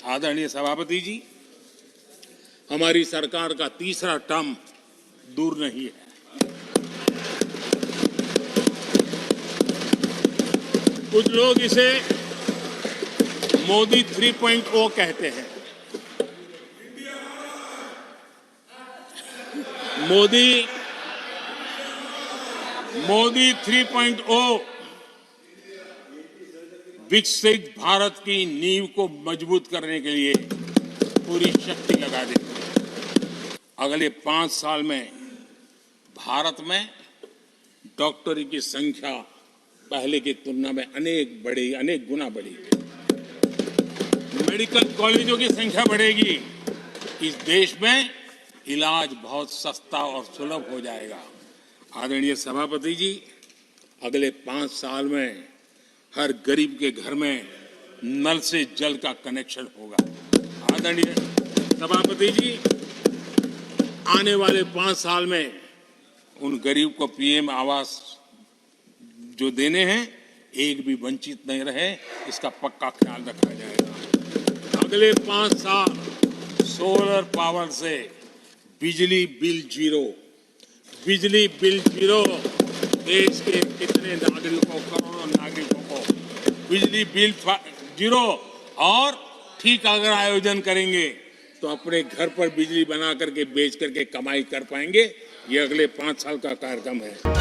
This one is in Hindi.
आदरणीय सभापति जी, हमारी सरकार का तीसरा टर्म दूर नहीं है। कुछ लोग इसे मोदी 3.0 कहते हैं। मोदी 3.0 विकसित भारत की नींव को मजबूत करने के लिए पूरी शक्ति लगा देंगे। अगले 5 साल में भारत में डॉक्टरी की संख्या पहले की तुलना में अनेक गुना बढ़ेगी। मेडिकल कॉलेजों की संख्या बढ़ेगी। इस देश में इलाज बहुत सस्ता और सुलभ हो जाएगा। आदरणीय सभापति जी, अगले 5 साल में हर गरीब के घर में नल से जल का कनेक्शन होगा। आदरणीय सभापति जी, आने वाले 5 साल में उन गरीब को पीएम आवास जो देने हैं, एक भी वंचित नहीं रहे, इसका पक्का ख्याल रखा जाएगा। अगले 5 साल सोलर पावर से बिजली बिल जीरो। देश के कितने नागरिकों, करोड़ों नागरिकों को बिजली बिल जीरो। और ठीक अगर आयोजन करेंगे तो अपने घर पर बिजली बना करके बेच करके कमाई कर पाएंगे। ये अगले 5 साल का कार्यक्रम है।